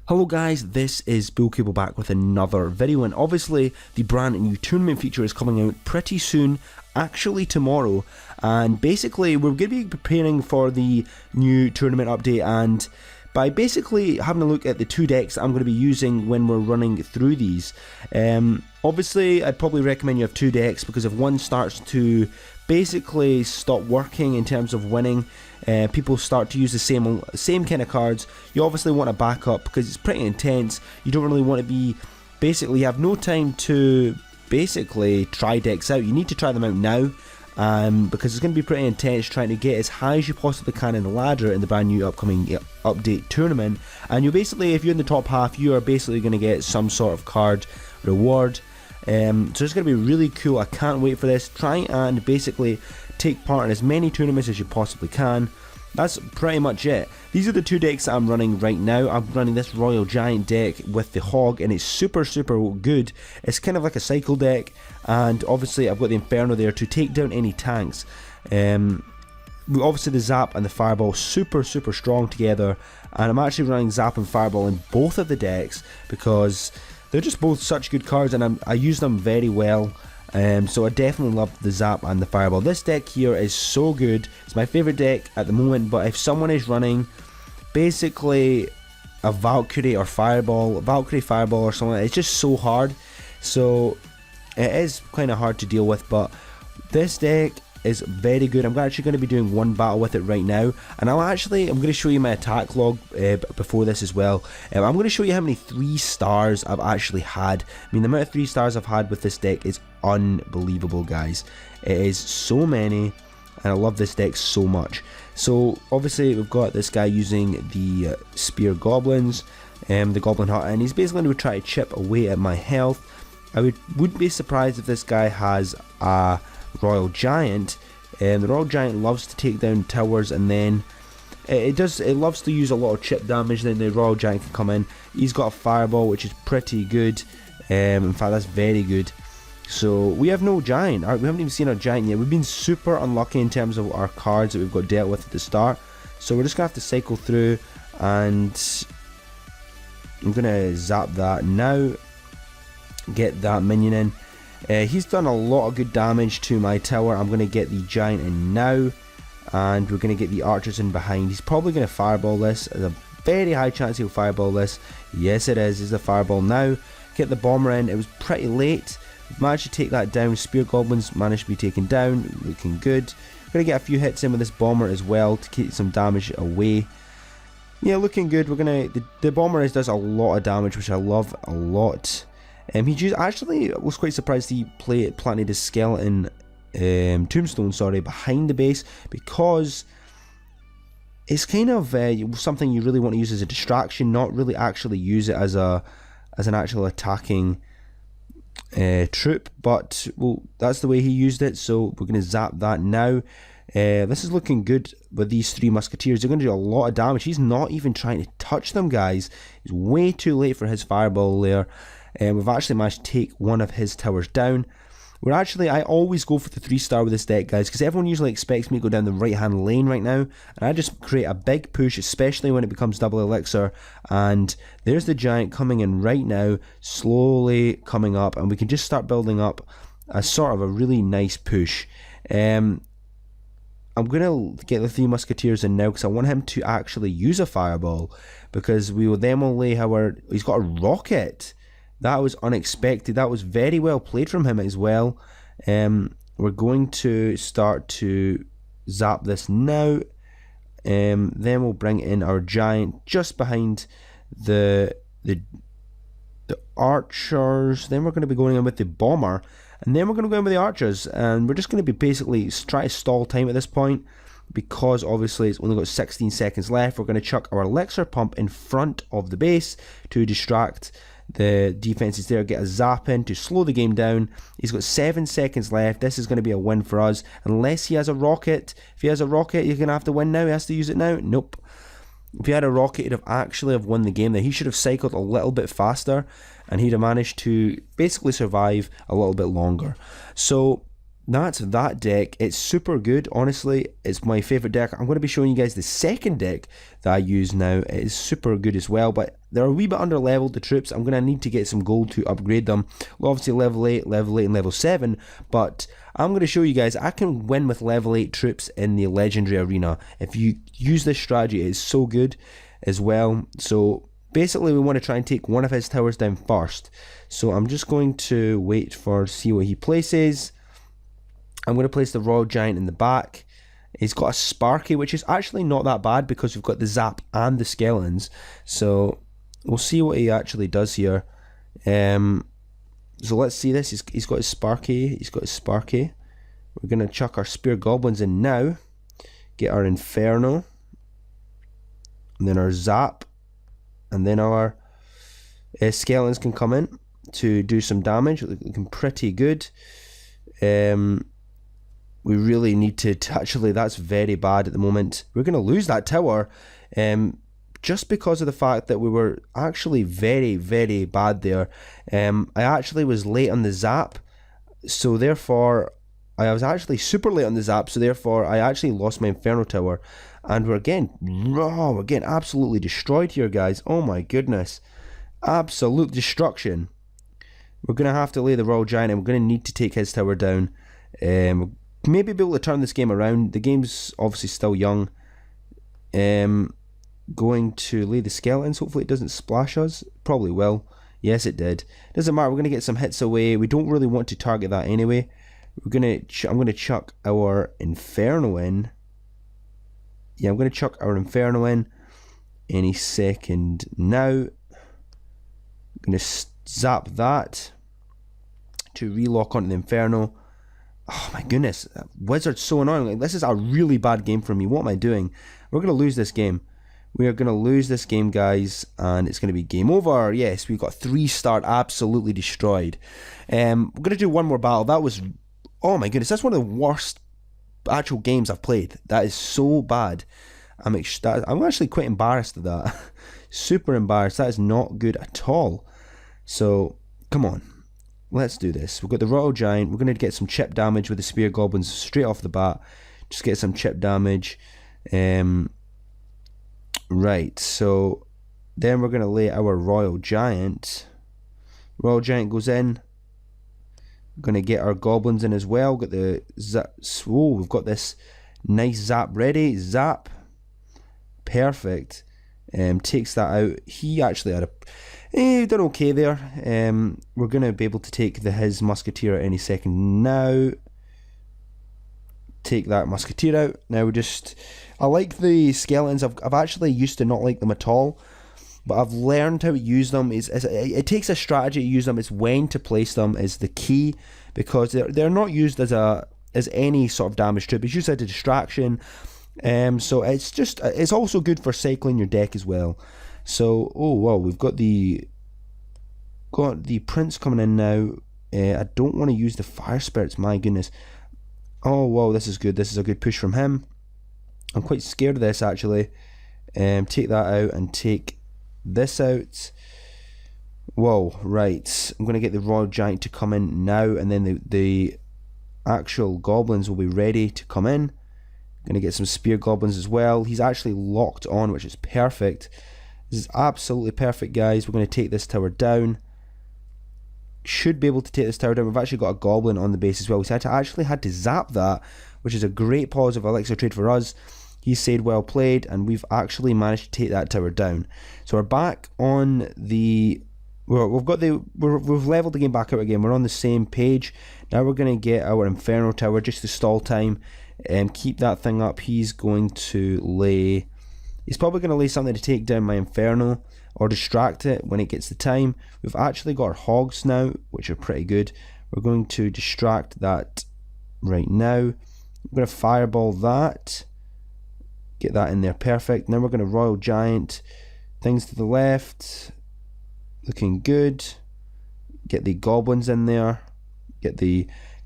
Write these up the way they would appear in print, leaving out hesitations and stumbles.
Hello guys, this is Bill Cable back with another video, and obviously the brand new tournament feature is coming out pretty soon, actually tomorrow, and basically we're going to be preparing for the new tournament update, and by basically having a look at the two decks I'm going to be using when we're running through these. Obviously I'd probably recommend you have two decks, because if one starts to basically stop working in terms of winning, people start to use the same kind of cards, you obviously want a backup because it's pretty intense. You don't really want to be, basically you have no time to basically try decks out. You need to try them out now, because it's going to be pretty intense trying to get as high as you possibly can in the ladder in the brand new upcoming update tournament. And you basically, if you're in the top half, you are basically going to get some sort of card reward. So it's going to be really cool. I can't wait for this. Try and basically take part in as many tournaments as you possibly can. That's pretty much it. These are the two decks that I'm running right now. I'm running this Royal Giant deck with the Hog, and it's super good. It's kind of like a cycle deck, and obviously I've got the Inferno there to take down any tanks. Obviously the Zap and the Fireball super strong together, and I'm actually running Zap and Fireball in both of the decks because they're just both such good cards, and I use them very well. So I definitely love the Zap and the Fireball. This deck here is so good. It's my favourite deck at the moment, but if someone is running basically a Valkyrie or Fireball, Valkyrie Fireball or something, it's just so hard. So it is kind of hard to deal with, but this deck is very good. I'm actually going to be doing one battle with it right now, and I'm going to show you my attack log before this as well. I'm going to show you how many 3 stars I've actually had. I mean, the amount of 3 stars I've had with this deck is unbelievable, guys. It is so many, and I love this deck so much. So obviously we've got this guy using the Spear Goblins, the Goblin Hut, and he's basically going to try to chip away at my health. I wouldn't be surprised if this guy has a Royal Giant. The Royal Giant loves to take down towers, and then it loves to use a lot of chip damage. Then the Royal Giant can come in. He's got a Fireball, which is pretty good. In fact, that's very good. So we have no Giant. We haven't even seen our Giant yet. We've been super unlucky in terms of our cards that we've got dealt with at the start. So we're just gonna have to cycle through, and I'm gonna zap that now. Get that minion in. He's done a lot of good damage to my tower. I'm going to get the Giant in now, and we're going to get the archers in behind. He's probably going to Fireball this. There's a very high chance he'll Fireball this. Yes, it is. It's a Fireball now. Get the bomber in. It was pretty late. Managed to take that down. Spear Goblins managed to be taken down. Looking good. Going to get a few hits in with this bomber as well to keep some damage away. Yeah, looking good. We're going to... The bomber does a lot of damage, which I love a lot. Actually was quite surprised he planted his skeleton tombstone, behind the base, because it's kind of something you really want to use as a distraction, not really actually use it as an actual attacking troop. But well, that's the way he used it, so we're going to zap that now. This is looking good with these 3 musketeers. They're going to do a lot of damage. He's not even trying to touch them, guys. He's way too late for his Fireball there. We've actually managed to take one of his towers down. I always go for the 3-star with this deck, guys, because everyone usually expects me to go down the right hand lane right now, and I just create a big push, especially when it becomes double elixir. And there's the Giant coming in right now, slowly coming up, and we can just start building up a sort of a really nice push. I'm going to get the 3 musketeers in now, because I want him to actually use a Fireball, because we will then only have he's got a rocket. That was unexpected. That was very well played from him as well. We're going to start to zap this now. Then we'll bring in our Giant just behind the archers. Then we're going to be going in with the bomber, and then we're going to go in with the archers, and we're just going to be basically try to stall time at this point, because obviously it's only got 16 seconds left. We're going to chuck our elixir pump in front of the base to distract the defenses there, get a zap in to slow the game down. He's got 7 seconds left. This is going to be a win for us, unless he has a rocket. If he has a rocket, you're going to have to win now. He has to use it now. Nope. If he had a rocket, he'd have actually won the game there. He should have cycled a little bit faster, and he'd have managed to basically survive a little bit longer. So that's that deck. It's super good, honestly. It's my favourite deck. I'm going to be showing you guys the second deck that I use now. It is super good as well, but they're a wee bit under leveled, the troops. I'm going to need to get some gold to upgrade them. Well, obviously level 8, level 8 and level 7, but I'm going to show you guys I can win with level 8 troops in the legendary arena. If you use this strategy, it is so good as well. So basically we want to try and take one of his towers down first. So I'm just going to wait for see what he places. I'm going to place the Royal Giant in the back. He's got a Sparky, which is actually not that bad because we've got the Zap and the Skeletons. So we'll see what he actually does here. So let's see this. He's got his Sparky. He's got his Sparky. We're going to chuck our Spear Goblins in now. Get our Inferno. And then our Zap. And then our Skeletons can come in to do some damage. Looking pretty good. We really need to actually, that's very bad at the moment. We're going to lose that tower just because of the fact that we were actually very, very bad there. I actually was late on the Zap, so therefore, I was actually super late on the Zap, so therefore I actually lost my Inferno tower. And we're getting absolutely destroyed here, guys. Oh my goodness. Absolute destruction. We're going to have to lay the Royal Giant and we're going to need to take his tower down. Maybe be able to turn this game around. The game's obviously still young. Going to lay the Skeletons. Hopefully it doesn't splash us. Probably will. Yes, it did. Doesn't matter. We're going to get some hits away. We don't really want to target that anyway. I'm going to chuck our Inferno in. Yeah, I'm going to chuck our Inferno in any second now. I'm going to zap that to relock onto the Inferno. Oh my goodness, Wizard's so annoying. Like, this is a really bad game for me. What am I doing? We're going to lose this game. We are going to lose this game, guys, and it's going to be game over. Yes, we've got 3-star, absolutely destroyed. We're going to do one more battle. That was, oh my goodness, that's one of the worst actual games I've played. That is so bad. I'm actually quite embarrassed of that. Super embarrassed. That is not good at all. So, come on. Let's do this. We've got the Royal Giant. We're going to get some chip damage with the Spear Goblins straight off the bat. Just get some chip damage. Right, so then we're going to lay our Royal Giant. Royal Giant goes in. We're going to get our Goblins in as well. Got the zap. Whoa, we've got this nice Zap ready. Zap. Perfect. Takes that out. He actually had done okay there. We're going to be able to take his Musketeer at any second now. Take that Musketeer out. Now I like the Skeletons. I've actually used to not like them at all, but I've learned how to use them. It takes a strategy to use them. It's when to place them is the key, because they're not used as any sort of damage troop. It's used as a distraction. So it's also good for cycling your deck as well. So, oh wow, we've got the Prince coming in now. I don't want to use the Fire Spirits, my goodness. Oh wow, this is good. This is a good push from him. I'm quite scared of this actually. Take that out and take this out. Whoa, right. I'm going to get the Royal Giant to come in now, and then the actual Goblins will be ready to come in. Going to get some Spear Goblins as well. He's actually locked on, which is perfect. This is absolutely perfect, guys. We're going to take this tower down. Should be able to take this tower down. We've actually got a Goblin on the base as well. We actually had to zap that, which is a great positive elixir trade for us. He said well played, and we've actually managed to take that tower down. So we're back on the... We've leveled the game back out again. We're on the same page. Now we're going to get our Inferno tower just to stall time and keep that thing up. He's going to lay... He's probably going to lay something to take down my Inferno or distract it when it gets the time. We've actually got our Hogs now, which are pretty good. We're going to distract that right now. We're going to Fireball that. Get that in there, perfect. Now we're going to Royal Giant. Things to the left. Looking good. Get the Goblins in there. Get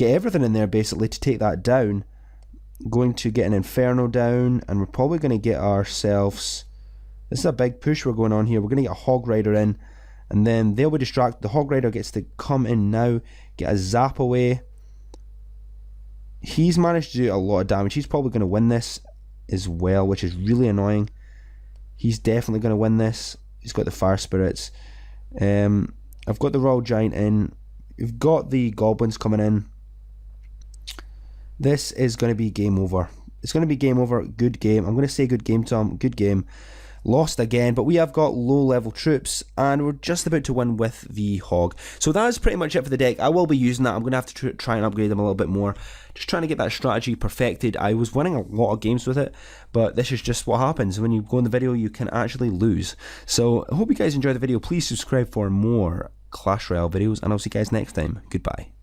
everything in there basically to take that down. Going to get an Inferno down, and we're probably going to get ourselves... This is a big push we're going on here. We're going to get a Hog Rider in, and then they'll be distracted. The Hog Rider gets to come in now, get a zap away. He's managed to do a lot of damage. He's probably going to win this as well, which is really annoying. He's definitely going to win this. He's got the fire spirits. I've got the Royal Giant in. You've got the goblins coming in. This is going to be game over. It's going to be game over. Good game. I'm going to say good game, Tom. Good game. Lost again, but we have got low level troops and we're just about to win with the hog. So that is pretty much it for the deck. I will be using that. I'm going to have to try and upgrade them a little bit more, just trying to get that strategy perfected. I was winning a lot of games with it, but this is just what happens when you go in the video. You can actually lose. So I hope you guys enjoyed the video. Please subscribe for more Clash Royale videos, and I'll see you guys next time. Goodbye.